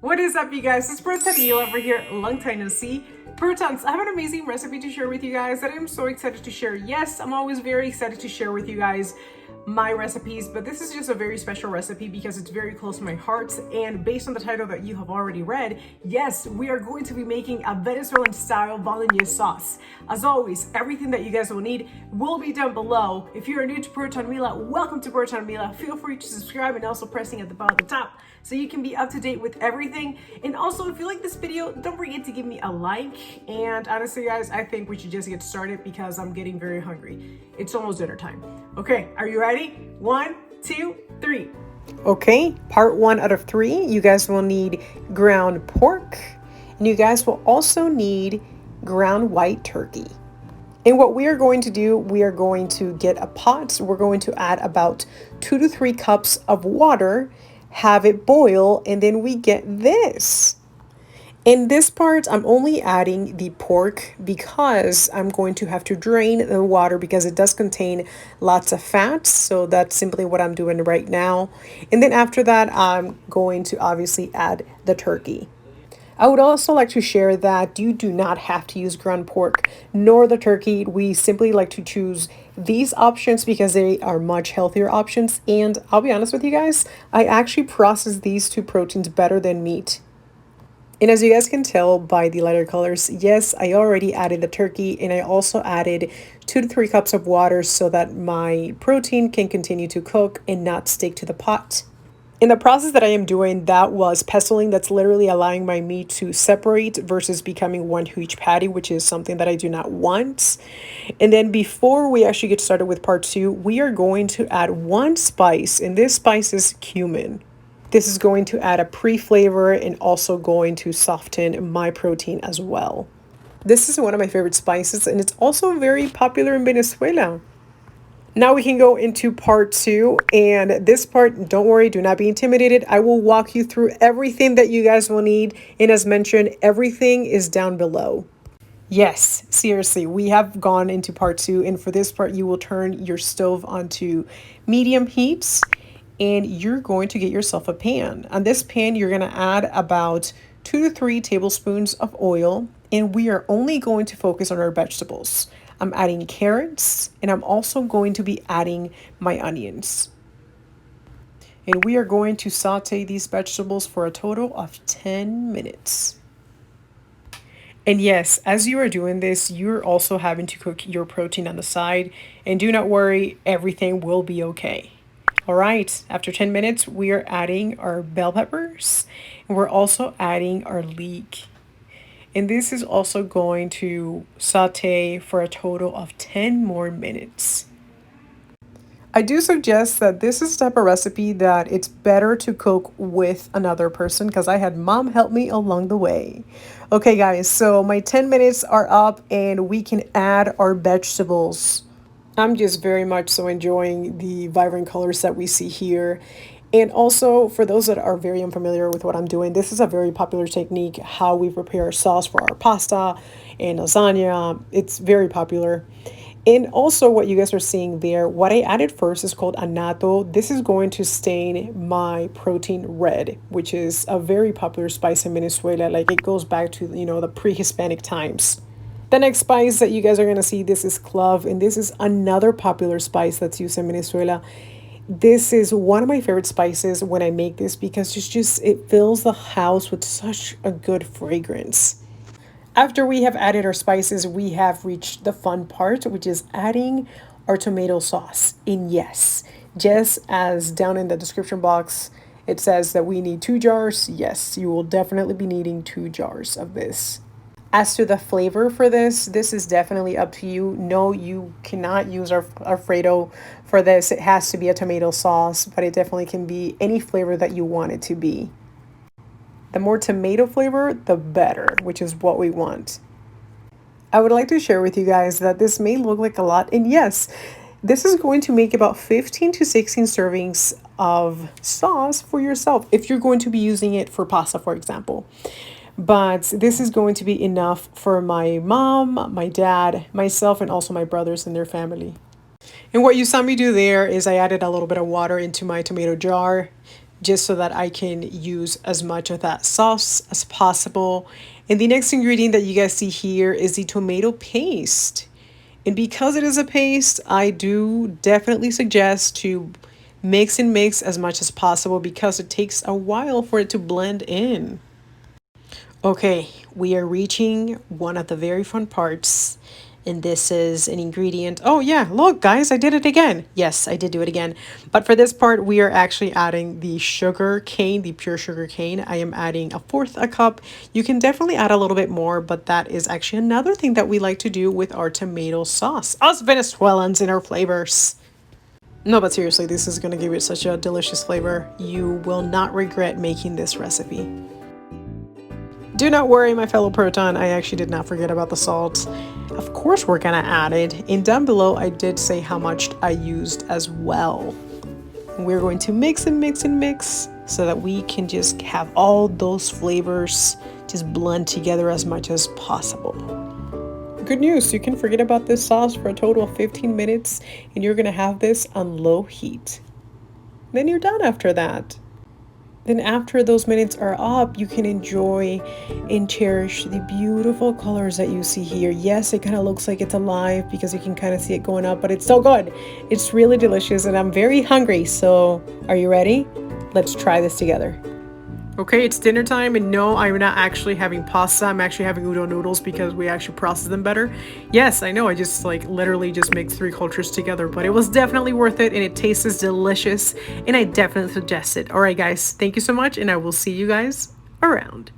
What is up, you guys? It's Proton Mila over here. Long time no see. Protons, I have an amazing recipe to share with you guys that I'm so excited to share. Yes, I'm always very excited to share with you guys my recipes, but this is just a very special recipe because it's very close to my heart. And based on the title that you have already read, yes, we are going to be making a Venezuelan-style bolognese sauce. As always, everything that you guys will need will be down below. If you are new to Proton Mila, welcome to Proton Mila. Feel free to subscribe and also pressing at the bottom at the top so you can be up to date with everything. And also, if you like this video, don't forget to give me a like. And honestly, guys, I think we should just get started because I'm getting very hungry. It's almost dinner time. Okay, are you ready? 1, 2, 3. Okay, part 1 out of 3. You guys will need ground pork, and you guys will also need ground white turkey. And what we are going to do, we are going to get a pot. We're going to add about 2 to 3 cups of water, have it boil, and then we get this. In this part, I'm only adding the pork because I'm going to have to drain the water because it does contain lots of fats. So that's simply what I'm doing right now. And then after that, I'm going to obviously add the turkey. I would also like to share that you do not have to use ground pork nor the turkey. We simply like to choose these options because they are much healthier options. And I'll be honest with you guys, I actually process these two proteins better than meat. And as you guys can tell by the lighter colors, yes, I already added the turkey, and I also added 2 to 3 cups of water so that my protein can continue to cook and not stick to the pot. In the process that I am doing, that was pestling. That's literally allowing my meat to separate versus becoming one huge patty, which is something that I do not want. And then before we actually get started with part 2, we are going to add one spice, and this spice is cumin. This is going to add a pre-flavor and also going to soften my protein as well. This is one of my favorite spices, and it's also very popular in Venezuela. Now we can go into part 2, and this part, don't worry, do not be intimidated. I will walk you through everything that you guys will need, and as mentioned, everything is down below. Yes, seriously, we have gone into part 2, and for this part, you will turn your stove onto medium heat. And you're going to get yourself a pan. On this pan, you're going to add about 2 to 3 tablespoons of oil. And we are only going to focus on our vegetables. I'm adding carrots, and I'm also going to be adding my onions. And we are going to saute these vegetables for a total of 10 minutes. And yes, as you are doing this, you're also having to cook your protein on the side. And do not worry, everything will be okay. All right, after 10 minutes, we are adding our bell peppers, and we're also adding our leek. And this is also going to saute for a total of 10 more minutes. I do suggest that this is the type of recipe that it's better to cook with another person because I had mom help me along the way. Okay, guys, so my 10 minutes are up and we can add our vegetables. I'm just very much so enjoying the vibrant colors that we see here. And also, for those that are very unfamiliar with what I'm doing, this is a very popular technique, how we prepare sauce for our pasta and lasagna. It's very popular. And also what you guys are seeing there, what I added first is called ANNATTO. This is going to stain my protein red, which is a very popular spice in Venezuela. Like it goes back to, the pre-Hispanic times. The next spice that you guys are going to see, this is clove, and this is another popular spice that's used in Venezuela. This is one of my favorite spices when I make this because it fills the house with such a good fragrance. After we have added our spices, we have reached the fun part, which is adding our tomato sauce. And yes, just as down in the description box, it says that we need 2 jars. Yes, you will definitely be needing 2 jars of this. As to the flavor for this is definitely up to you. No, you cannot use our Alfredo for this. It has to be a tomato sauce, but it definitely can be any flavor that you want it to be. The more tomato flavor, the better, which is what we want. I would like to share with you guys that this may look like a lot, and yes, this is going to make about 15 to 16 servings of sauce for yourself if you're going to be using it for pasta, for example. But this is going to be enough for my mom, my dad, myself, and also my brothers and their family. And what you saw me do there is I added a little bit of water into my tomato jar. just so that I can use as much of that sauce as possible. And the next ingredient that you guys see here is the tomato paste. And because it is a paste, I do definitely suggest to mix and mix as much as possible because it takes a while for it to blend in. Okay, we are reaching one of the very fun parts, and this is an ingredient. Oh yeah, look guys, I did it again. Yes, I did do it again. But for this part, we are actually adding the sugar cane, the pure sugar cane. I am adding 1/4 cup. You can definitely add a little bit more, but that is actually another thing that we like to do with our tomato sauce. Us Venezuelans and our flavors. No, but seriously, this is gonna give it such a delicious flavor. You will not regret making this recipe. Do not worry, my fellow Proton, I actually did not forget about the salt. Of course we're gonna add it. And down below, I did say how much I used as well. We're going to mix and mix and mix so that we can just have all those flavors just blend together as much as possible. Good news, you can forget about this sauce for a total of 15 minutes and you're gonna have this on low heat. Then you're done after that. Then after those minutes are up, you can enjoy and cherish the beautiful colors that you see here. Yes, it kind of looks like it's alive because you can kind of see it going up, but it's so good. It's really delicious and I'm very hungry. So are you ready? Let's try this together. Okay, it's dinner time, and no, I'm not actually having pasta. I'm actually having udon noodles because we actually process them better. Yes, I know, I just like literally just mixed 3 cultures together, but it was definitely worth it and it tastes delicious and I definitely suggest it. All right, guys, thank you so much and I will see you guys around.